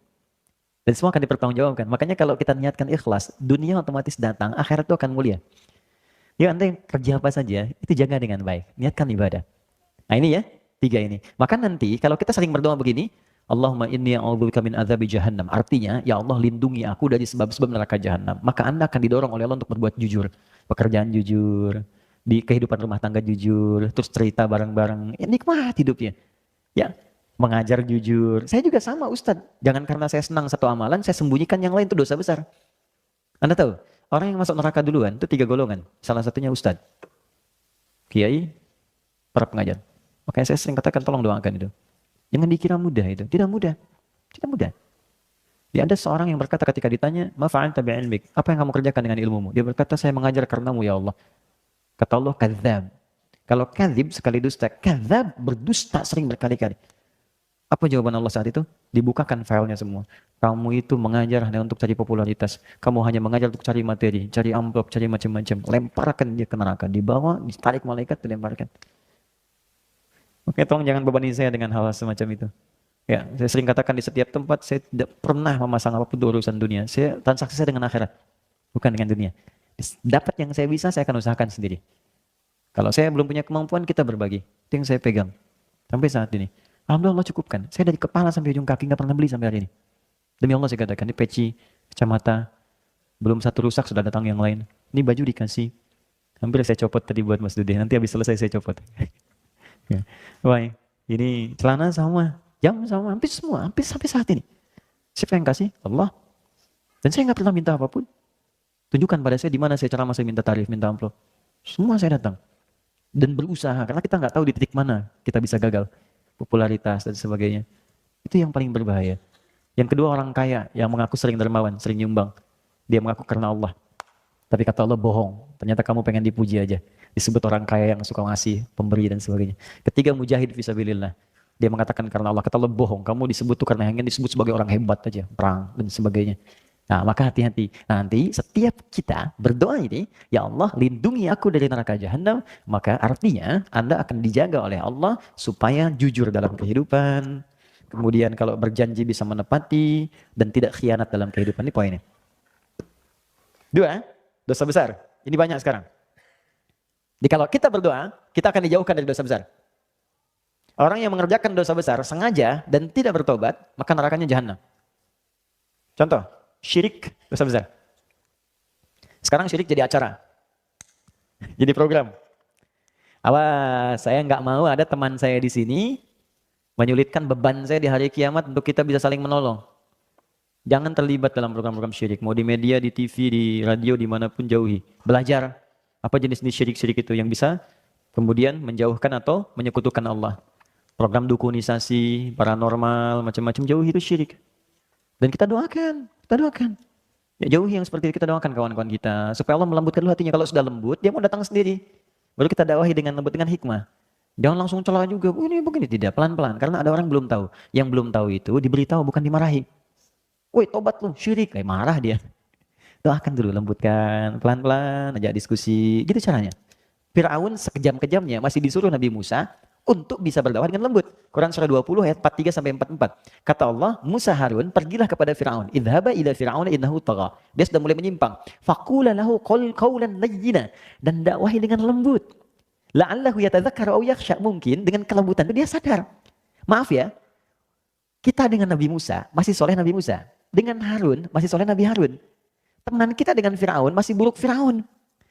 Dan semua akan dipertanggungjawabkan. Makanya kalau kita niatkan ikhlas, dunia otomatis datang, akhirat itu akan mulia. Ya Anda yang kerja apa saja, itu jaga dengan baik. Niatkan ibadah. Nah ini ya, 3 ini. Maka nanti kalau kita sering berdoa begini, Allahumma inni a'udzubika min adzabi jahannam. Artinya, ya Allah lindungi aku dari sebab-sebab neraka jahannam. Maka Anda akan didorong oleh Allah untuk berbuat jujur. Pekerjaan jujur, di kehidupan rumah tangga jujur, terus cerita bareng-bareng. Ya, nikmat hidupnya. Ya, mengajar jujur. Saya juga sama Ustadz. Jangan karena saya senang satu amalan, saya sembunyikan yang lain itu dosa besar. Anda tahu, orang yang masuk neraka duluan itu 3 golongan. Salah satunya Ustadz, kiai, para pengajar. Makanya saya sering katakan tolong doakan itu. Jangan dikira mudah itu. Tidak mudah. Tidak mudah. Dia ada seorang yang berkata ketika ditanya, "Ma fa'alta bi'ilmik?" Apa yang kamu kerjakan dengan ilmumu? Dia berkata, "Saya mengajar karenamu ya Allah." Kata Allah, "Kadzdzab." Kalau kadzib sekali dusta, kadzdzab berdusta sering berkali-kali. Apa jawaban Allah saat itu? Dibukakan filenya semua. Kamu itu mengajar hanya untuk cari popularitas. Kamu hanya mengajar untuk cari materi, cari amplop, cari macam-macam. Lemparkan dia ke neraka. Dibawa, ditarik malaikat, dilemparkan. Oke, tolong jangan bebani saya dengan hal semacam itu. Ya, saya sering katakan di setiap tempat, saya tidak pernah memasang apapun di urusan dunia. Saya transaksi saya dengan akhirat, bukan dengan dunia. Dapat yang saya bisa, saya akan usahakan sendiri. Kalau saya belum punya kemampuan, kita berbagi. Itu yang saya pegang. Sampai saat ini. Alhamdulillah Allah cukupkan. Saya dari kepala sampai ujung kaki nggak pernah beli sampai hari ini. Demi Allah saya katakan, ini peci, kacamata, belum satu rusak sudah datang yang lain. Ini baju dikasih. Hampir saya copot tadi buat Mas Dude. Nanti habis selesai saya copot. Ya. Wah, ini celana sama, jam sama, hampir semua, hampir sampai saat ini. Siapa yang kasih? Allah. Dan saya nggak pernah minta apapun. Tunjukkan pada saya di mana saya ceramah, saya minta tarif, minta amplop. Semua saya datang. Dan berusaha, karena kita nggak tahu di titik mana kita bisa gagal. Popularitas dan sebagainya. Itu yang paling berbahaya. Yang kedua orang kaya yang mengaku sering dermawan, sering nyumbang. Dia mengaku karena Allah. Tapi kata Allah bohong. Ternyata kamu pengen dipuji aja. Disebut orang kaya yang suka ngasih, pemberi dan sebagainya. Ketiga mujahid fisabilillah. Dia mengatakan karena Allah. Kata Allah bohong. Kamu disebut tuh karena ingin disebut sebagai orang hebat aja. Perang dan sebagainya. Nah maka hati-hati. Nanti setiap kita berdoa ini, ya Allah lindungi aku dari neraka jahanam. Maka artinya Anda akan dijaga oleh Allah supaya jujur dalam kehidupan. Kemudian kalau berjanji bisa menepati dan tidak khianat dalam kehidupan. Ini poinnya. 2, dosa besar. Ini banyak sekarang. Jadi kalau kita berdoa, kita akan dijauhkan dari dosa besar. Orang yang mengerjakan dosa besar sengaja dan tidak bertobat, maka nerakanya jahanam. Contoh, syirik dosa besar. Sekarang syirik jadi acara. Jadi program. Awas, saya nggak mau ada teman saya di sini menyulitkan beban saya di hari kiamat untuk kita bisa saling menolong. Jangan terlibat dalam program-program syirik. Mau di media, di TV, di radio, dimanapun jauhi. Belajar apa jenis syirik-syirik itu yang bisa Kemudian menjauhkan atau menyekutukan Allah. Program dukunisasi, paranormal, macam-macam, jauhi itu syirik. Dan kita doakan. Ya, jauhi yang seperti itu, kita doakan kawan-kawan kita. Supaya Allah melembutkan dulu hatinya. Kalau sudah lembut, dia mau datang sendiri. Baru kita dakwahi dengan lembut, dengan hikmah. Jangan langsung celah juga, ini begini, tidak, pelan-pelan. Karena ada orang yang belum tahu. Yang belum tahu itu diberitahu, bukan dimarahi. Woi, tobat lu, syirik. Kayak marah dia. Doakan dulu, lembutkan, pelan-pelan, ajak diskusi. Gitu caranya. Fir'aun sekejam-kejamnya masih disuruh Nabi Musa untuk bisa berdakwah dengan lembut. Quran surah 20 ayat 43 sampai 44. Kata Allah, Musa Harun, pergilah kepada Fir'aun. Idhaba ila Fir'aun innahu tagha. Dia sudah mulai menyimpang. Faqula lahu qawlan layyina, dan dakwahi dengan lembut. La'allahu yatadzakkar aw yakhsha, mungkin dengan kelembutan itu dia sadar. Maaf ya, kita dengan Nabi Musa masih soleh Nabi Musa. Dengan Harun masih soleh Nabi Harun. Teman kita dengan Fir'aun masih buruk Fir'aun.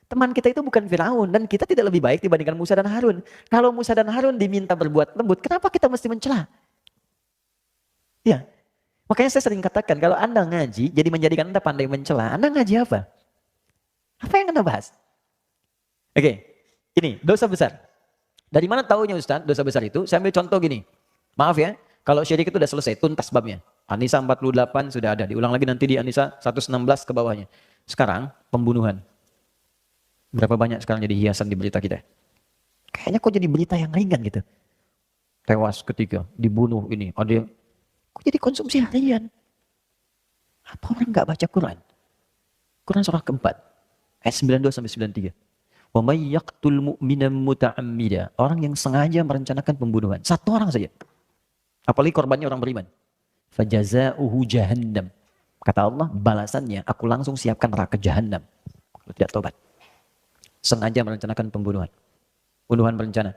Teman kita itu bukan Firaun, dan kita tidak lebih baik dibandingkan Musa dan Harun. Kalau Musa dan Harun diminta berbuat lembut, kenapa kita mesti mencela? Ya, makanya saya sering katakan, kalau Anda ngaji, jadi menjadikan Anda pandai mencela, Anda ngaji apa? Apa yang Anda bahas? Oke, ini dosa besar. Dari mana taunya Ustaz dosa besar itu? Saya ambil contoh gini. Maaf ya, kalau syirik itu udah selesai, tuntas babnya. An-Nisa 48 sudah ada, diulang lagi nanti di An-Nisa 116 ke bawahnya. Sekarang, pembunuhan. Berapa banyak sekarang jadi hiasan di berita kita? Kayaknya kok jadi berita yang ringan gitu. Tewas ketika dibunuh ini. Ada yang, kok jadi konsumsi harian? Apa orang nggak baca Quran? Quran surah keempat. Ayat 92 sampai 93. Wa may yaqtul mu'mina muta'ammida. Orang yang sengaja merencanakan pembunuhan. Satu orang saja. Apalagi korbannya orang beriman. Fajaza'uhu jahannam. Kata Allah, balasannya aku langsung siapkan neraka jahannam. Kalau tidak tobat. Sengaja merencanakan pembunuhan. Pembunuhan berencana.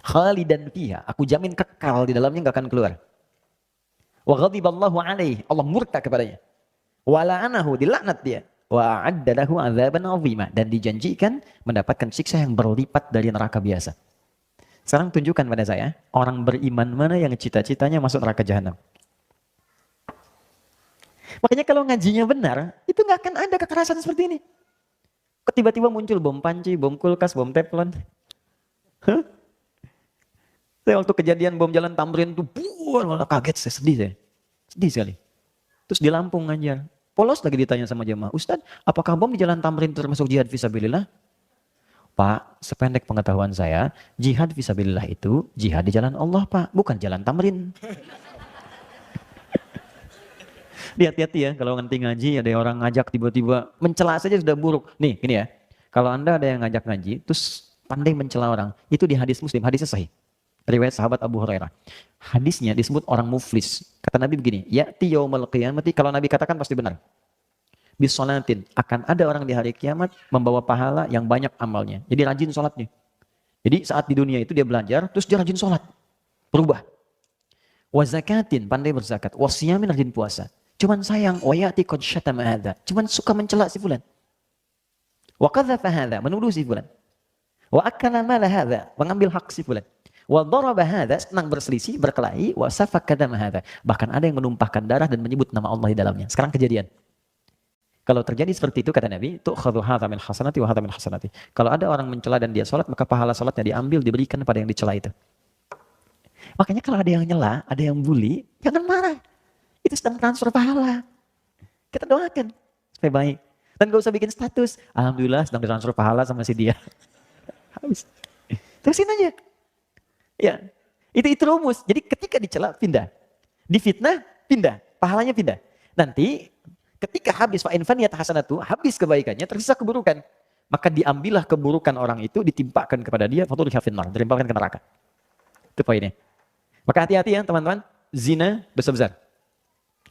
Khalidan fiha, aku jamin kekal di dalamnya, enggak akan keluar. Wa ghadiballahu alaihi, Allah murka kepadanya. Wa la'anahu, dilaknat dia. Wa a'adda lahu 'adzaban 'azima, dan dijanjikan mendapatkan siksa yang berlipat dari neraka biasa. Sekarang tunjukkan pada saya, orang beriman mana yang cita-citanya masuk neraka jahanam. Makanya kalau ngajinya benar, itu nggak akan ada kekerasan seperti ini. Tiba-tiba muncul bom panci, bom kulkas, bom teflon. Saya waktu kejadian bom jalan Tamrin itu, malah kaget, saya sedih saya. Sedih sekali. Terus di Lampung ngajar. Polos lagi ditanya sama jemaah, Ustaz, apakah bom di jalan Tamrin termasuk jihad fisabilillah? Pak, sependek pengetahuan saya, jihad fisabilillah itu jihad di jalan Allah, Pak, bukan jalan Tamrin. Hati-hati ya, kalau nanti ngaji ada orang ngajak tiba-tiba mencela saja sudah buruk. Nih, ini ya. Kalau Anda ada yang ngajak ngaji, terus pandai mencela orang, itu di hadis Muslim, hadisnya sahih. Riwayat sahabat Abu Hurairah. Hadisnya disebut orang muflis. Kata Nabi begini, ya'ti yaumul qiyamati, kalau Nabi katakan pasti benar. Bisolatin, akan ada orang di hari kiamat membawa pahala yang banyak amalnya. Jadi rajin sholatnya. Jadi saat di dunia itu dia belajar, terus dia rajin sholat. Berubah. Wa zakatin, pandai berzakat. Wa siyamin, rajin puasa. Cuman sayang, wa ya'ti qad syatama hadza. Cuman suka mencela si fulan. Wa qadzafa hadza, menuduh si fulan. Wa akala mala hadza, mengambil hak si fulan. Wa daraba hadza, senang berselisih, berkelahi, wa safaka dama hadza. Bahkan ada yang menumpahkan darah dan menyebut nama Allah di dalamnya. Sekarang kejadian. Kalau terjadi seperti itu kata Nabi, tu'khadhu hadza min hasanati wa hadza min hasanati. Kalau ada orang mencela dan dia salat, maka pahala salatnya diambil diberikan pada yang dicela itu. Makanya kalau ada yang nyela, ada yang bully, jangan marah. Itu sedang transfer pahala. Kita doakan supaya baik. Dan gak usah bikin status. Alhamdulillah sedang transfer pahala sama si dia. Habis. Terusin aja. Ya, itu rumus. Jadi ketika dicela, pindah. Difitnah, pindah. Pahalanya pindah. Nanti ketika habis fa'in faniyat hasanatu, habis kebaikannya, tersisa keburukan. Maka diambillah keburukan orang itu, ditimpakan kepada dia, fatulha finnar, ditimpakan ke neraka. Itu poinnya. Maka hati-hati ya teman-teman. Zina dosa besar.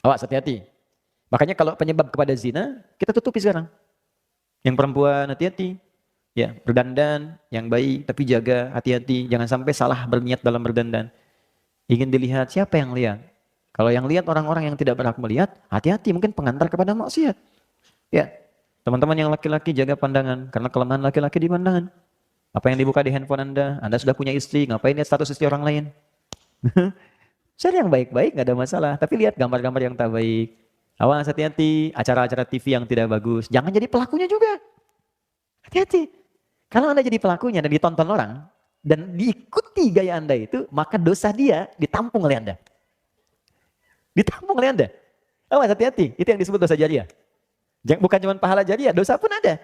Awas hati-hati. Makanya kalau penyebab kepada zina, kita tutupi sekarang. Yang perempuan hati-hati. Ya, berdandan yang baik, tapi jaga hati-hati. Jangan sampai salah berniat dalam berdandan. Ingin dilihat, siapa yang lihat? Kalau yang lihat orang-orang yang tidak berhak melihat, hati-hati, mungkin pengantar kepada maksiat. Ya, teman-teman yang laki-laki jaga pandangan, karena kelemahan laki-laki di pandangan. Apa yang dibuka di handphone Anda sudah punya istri, ngapain lihat status istri orang lain? Share yang baik-baik, nggak ada masalah. Tapi lihat gambar-gambar yang tak baik. Awas hati-hati, acara-acara TV yang tidak bagus. Jangan jadi pelakunya juga. Hati-hati. Kalau Anda jadi pelakunya dan ditonton orang, dan diikuti gaya Anda itu, maka dosa dia ditampung oleh Anda. Ditampung oleh Anda. Awas, hati-hati, itu yang disebut dosa jariah. Bukan cuma pahala jariah, dosa pun ada.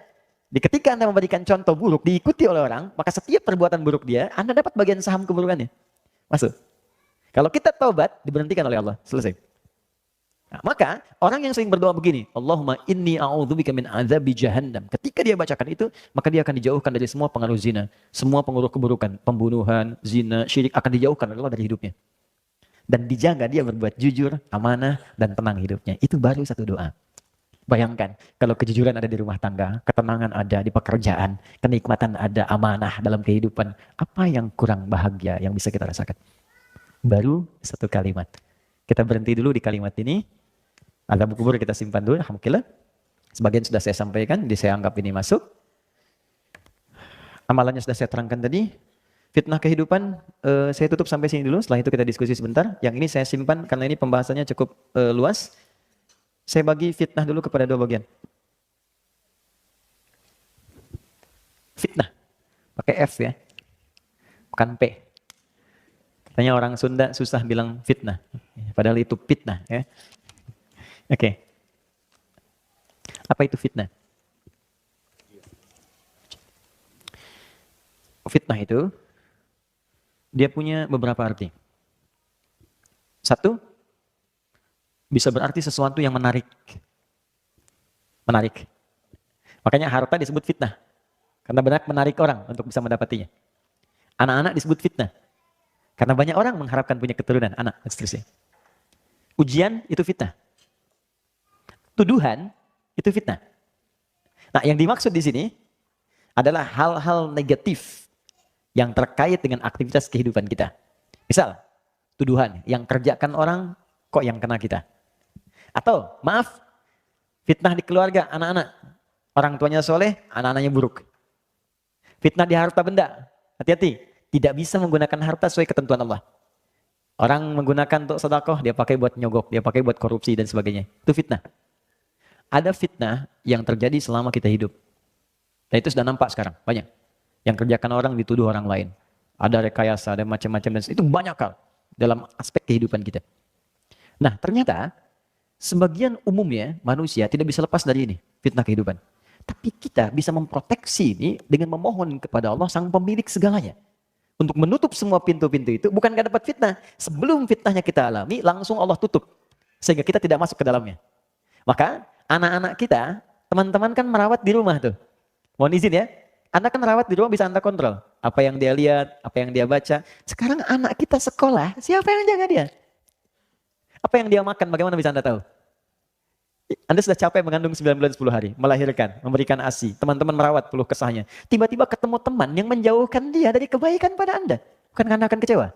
Ketika Anda memberikan contoh buruk, diikuti oleh orang, maka setiap perbuatan buruk dia, Anda dapat bagian saham keburukannya. Masuk. Kalau kita taubat, diberhentikan oleh Allah. Selesai. Nah, maka orang yang sering berdoa begini, Allahumma inni a'udzubika min azabi jahannam. Ketika dia bacakan itu, maka dia akan dijauhkan dari semua pengaruh zina, semua pengaruh keburukan, pembunuhan, zina, syirik akan dijauhkan oleh Allah dari hidupnya. Dan dijaga dia berbuat jujur, amanah, dan tenang hidupnya. Itu baru satu doa. Bayangkan, kalau kejujuran ada di rumah tangga, ketenangan ada di pekerjaan, kenikmatan ada, amanah dalam kehidupan, apa yang kurang bahagia yang bisa kita rasakan? Baru satu kalimat. Kita berhenti dulu di kalimat ini. Azab kubur kita simpan dulu, alhamdulillah. Sebagian sudah saya sampaikan, jadi saya anggap ini masuk. Amalannya sudah saya terangkan tadi. Fitnah kehidupan, saya tutup sampai sini dulu. Setelah itu kita diskusi sebentar. Yang ini saya simpan karena ini pembahasannya cukup luas. Saya bagi fitnah dulu kepada dua bagian. Fitnah, pakai F ya, bukan P. Katanya orang Sunda susah bilang fitnah, padahal itu fitnah ya. Oke. Apa itu fitnah? Fitnah itu dia punya beberapa arti. Satu, bisa berarti sesuatu yang menarik. Menarik. Makanya harta disebut fitnah. Karena banyak menarik orang untuk bisa mendapatinya. Anak-anak disebut fitnah. Karena banyak orang mengharapkan punya keturunan, anak, dan seterusnya. Ujian itu fitnah. Tuduhan itu fitnah. Nah, yang dimaksud di sini adalah hal-hal negatif yang terkait dengan aktivitas kehidupan kita. Misal, tuduhan yang kerjakan orang kok yang kena kita. Atau, maaf, fitnah di keluarga, anak-anak. Orang tuanya soleh, anak-anaknya buruk. Fitnah di harta benda, hati-hati. Tidak bisa menggunakan harta sesuai ketentuan Allah. Orang menggunakan untuk sedekah, dia pakai buat nyogok, dia pakai buat korupsi dan sebagainya. Itu fitnah. Ada fitnah yang terjadi selama kita hidup. Dan itu sudah nampak sekarang, banyak. Yang kerjakan orang dituduh orang lain. Ada rekayasa, ada macam-macam, dan itu banyak hal dalam aspek kehidupan kita. Nah, ternyata sebagian umumnya manusia tidak bisa lepas dari ini, fitnah kehidupan. Tapi kita bisa memproteksi ini dengan memohon kepada Allah sang pemilik segalanya. Untuk menutup semua pintu-pintu itu, bukan gak dapat fitnah. Sebelum fitnahnya kita alami, langsung Allah tutup. Sehingga kita tidak masuk ke dalamnya. Maka anak-anak kita, teman-teman kan merawat di rumah tuh. Mohon izin ya, Anda kan merawat di rumah bisa Anda kontrol. Apa yang dia lihat, apa yang dia baca. Sekarang anak kita sekolah, siapa yang jaga dia? Apa yang dia makan, bagaimana bisa Anda tahu? Anda sudah capek mengandung 9 bulan 10 hari, melahirkan, memberikan ASI, teman-teman merawat peluh kesahnya. Tiba-tiba ketemu teman yang menjauhkan dia dari kebaikan pada Anda. Bukan Anda akan kecewa?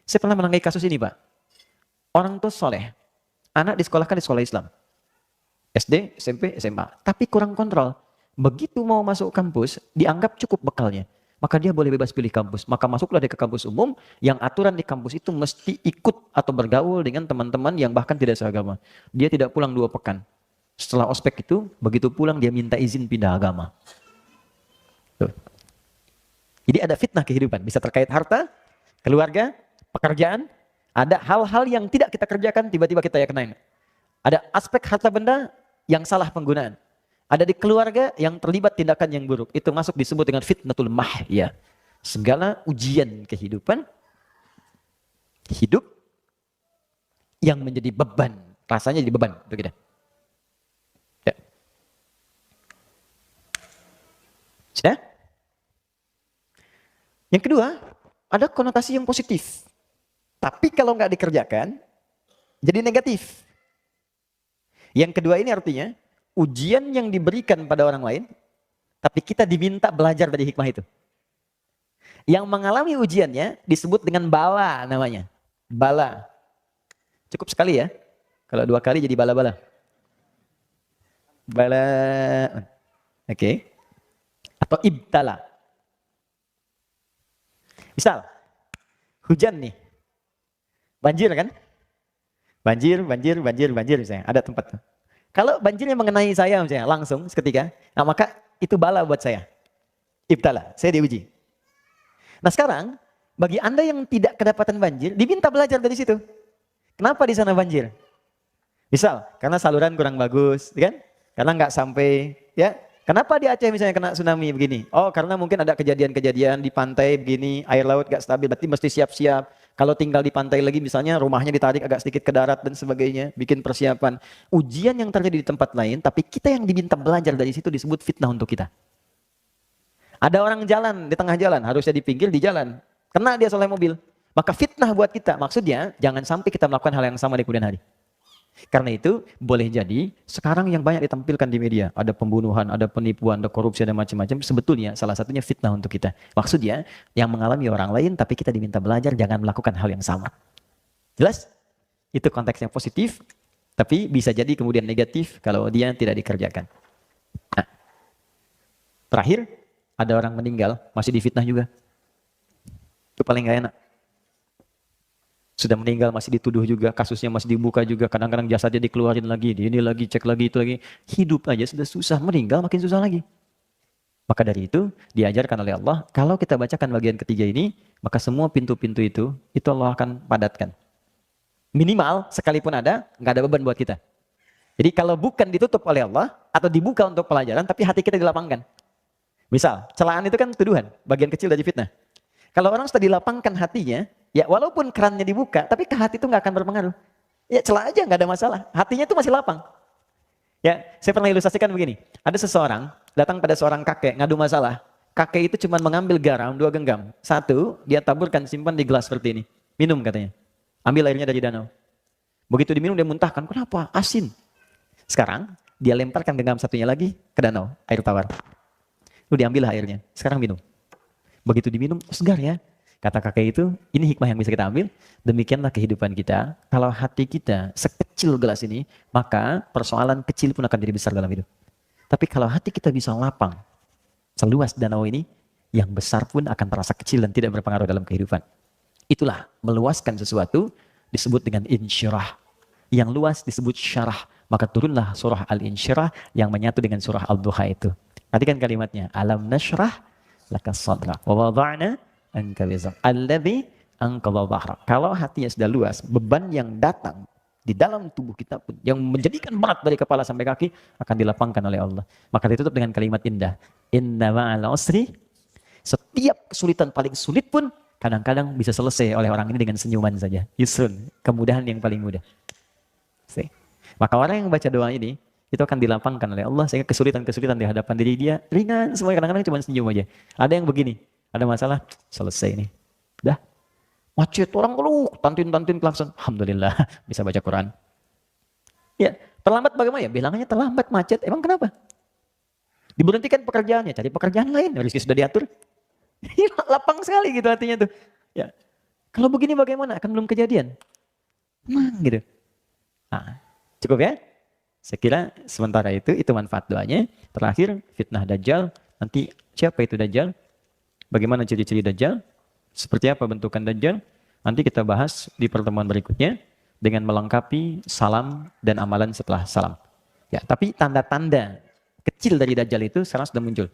Saya pernah menangani kasus ini, Pak. Orang tua soleh, anak disekolahkan di sekolah Islam. SD, SMP, SMA. Tapi kurang kontrol. Begitu mau masuk kampus, dianggap cukup bekalnya. Maka dia boleh bebas pilih kampus. Maka masuklah dia ke kampus umum, yang aturan di kampus itu mesti ikut atau bergaul dengan teman-teman yang bahkan tidak seagama. Dia tidak pulang 2 pekan. Setelah ospek itu, begitu pulang dia minta izin pindah agama. Tuh. Jadi ada fitnah kehidupan. Bisa terkait harta, keluarga, pekerjaan. Ada hal-hal yang tidak kita kerjakan, tiba-tiba kita ya kenain. Ada aspek harta benda yang salah penggunaan. Ada di keluarga yang terlibat tindakan yang buruk. Itu masuk disebut dengan fitnatul mahya. Segala ujian kehidupan, hidup yang menjadi beban. Rasanya jadi beban untuk kita. Ya. Sudah? Yang kedua, ada konotasi yang positif. Tapi kalau nggak dikerjakan, jadi negatif. Yang kedua ini artinya, ujian yang diberikan pada orang lain, tapi kita diminta belajar dari hikmah itu. Yang mengalami ujiannya disebut dengan bala namanya. Bala. Cukup sekali ya. Kalau 2 kali jadi bala-bala. Bala. Oke. Atau ibtala. Misal, hujan nih. Banjir kan? Banjir misalnya. Ada tempat. Kalau banjirnya mengenai saya misalnya langsung seketika, nah maka itu bala buat saya. Ibtala, saya diuji. Nah sekarang, bagi Anda yang tidak kedapatan banjir, diminta belajar dari situ. Kenapa di sana banjir? Misal, karena saluran kurang bagus, kan? Karena nggak sampai, ya. Kenapa di Aceh misalnya kena tsunami begini? Oh, karena mungkin ada kejadian-kejadian di pantai begini, air laut nggak stabil, berarti mesti siap-siap. Kalau tinggal di pantai lagi misalnya rumahnya ditarik agak sedikit ke darat dan sebagainya, bikin persiapan. Ujian yang terjadi di tempat lain, tapi kita yang diminta belajar dari situ disebut fitnah untuk kita. Ada orang jalan di tengah jalan, harusnya di pinggir di jalan. Kena dia oleh mobil. Maka fitnah buat kita. Maksudnya jangan sampai kita melakukan hal yang sama di kemudian hari. Karena itu boleh jadi sekarang yang banyak ditampilkan di media, ada pembunuhan, ada penipuan, ada korupsi, ada macam-macam, sebetulnya salah satunya fitnah untuk kita. Maksudnya yang mengalami orang lain tapi kita diminta belajar jangan melakukan hal yang sama. Jelas? Itu konteksnya positif, tapi bisa jadi kemudian negatif kalau dia tidak dikerjakan. Nah, terakhir, ada orang meninggal masih difitnah juga. Itu paling gak enak. Sudah meninggal masih dituduh juga, kasusnya masih dibuka juga, kadang-kadang jasadnya dikeluarin lagi, ini lagi, cek lagi, itu lagi. Hidup aja sudah susah, meninggal makin susah lagi. Maka dari itu, diajarkan oleh Allah, kalau kita bacakan bagian ketiga ini, maka semua pintu-pintu itu Allah akan padatkan. Minimal, sekalipun ada, nggak ada beban buat kita. Jadi kalau bukan ditutup oleh Allah, atau dibuka untuk pelajaran, tapi hati kita dilapangkan. Misal, celaan itu kan tuduhan, bagian kecil dari fitnah. Kalau orang sudah dilapangkan hatinya, ya walaupun kerannya dibuka, tapi ke hati itu nggak akan berpengaruh. Ya celah aja nggak ada masalah. Hatinya itu masih lapang. Ya, saya pernah ilustrasikan begini. Ada seseorang datang pada seorang kakek ngadu masalah. Kakek itu cuma mengambil garam 2 genggam. 1, dia taburkan simpan di gelas seperti ini. Minum katanya. Ambil airnya dari danau. Begitu diminum dia muntahkan. Kenapa? Asin. Sekarang dia lemparkan genggam satunya lagi ke danau, air tawar. Lalu diambil airnya. Sekarang minum. Begitu diminum, segar ya. Kata kakek itu, ini hikmah yang bisa kita ambil. Demikianlah kehidupan kita. Kalau hati kita sekecil gelas ini, maka persoalan kecil pun akan jadi besar dalam hidup. Tapi kalau hati kita bisa lapang, seluas danau ini, yang besar pun akan terasa kecil dan tidak berpengaruh dalam kehidupan. Itulah meluaskan sesuatu disebut dengan insyirah. Yang luas disebut syarah. Maka turunlah surah Al-Insyirah yang menyatu dengan surah Al-Duha itu. Perhatikan kalimatnya. Alam nashrah laka sadrak wa wada'na anka wizrak alladzi anqadha dhahrak. Kalau hatinya sudah luas, beban yang datang di dalam tubuh kita pun yang menjadikan berat dari kepala sampai kaki akan dilapangkan oleh Allah. Maka ditutup dengan kalimat indah. Inna ma'al usri. Setiap kesulitan paling sulit pun kadang-kadang bisa selesai oleh orang ini dengan senyuman saja. Yusrun, kemudahan yang paling mudah. Maka orang yang baca doa ini itu akan dilapangkan oleh Allah sehingga kesulitan-kesulitan di hadapan diri dia ringan semua, kadang-kadang cuma senyum aja. Ada yang begini, ada masalah, selesai nih. Udah. Macet orang keluh, tantin klakson. Alhamdulillah bisa baca Quran. Ya, terlambat bagaimana ya? Bilangannya terlambat macet. Emang kenapa? Diberhentikan pekerjaannya, cari pekerjaan lain. Rezeki sudah diatur. Lapang sekali gitu hatinya tuh. Ya. Kalau begini bagaimana? Akan belum kejadian. Gitu. Nah, cukup ya? Saya kira sementara itu manfaat doanya. Terakhir, fitnah Dajjal. Nanti siapa itu Dajjal? Bagaimana ciri-ciri Dajjal? Seperti apa bentukan Dajjal? Nanti kita bahas di pertemuan berikutnya dengan melengkapi salam dan amalan setelah salam. Ya, tapi tanda-tanda kecil dari Dajjal itu sekarang sudah muncul.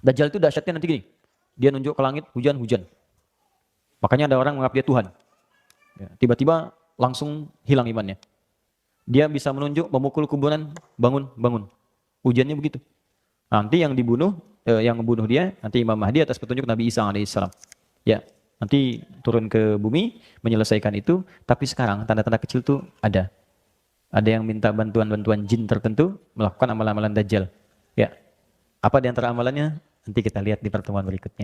Dajjal itu dahsyatnya nanti gini. Dia nunjuk ke langit, hujan-hujan. Makanya ada orang menganggap dia Tuhan. Ya, tiba-tiba langsung hilang imannya. Dia bisa menunjuk, memukul kuburan, bangun. Ujiannya begitu. Nanti yang dibunuh, yang membunuh dia, nanti Imam Mahdi atas petunjuk Nabi Isa alaihissalam. Ya, nanti turun ke bumi, menyelesaikan itu. Tapi sekarang tanda-tanda kecil tuh ada. Ada yang minta bantuan jin tertentu, melakukan amalan-amalan Dajjal. Ya, apa di antara amalannya? Nanti kita lihat di pertemuan berikutnya.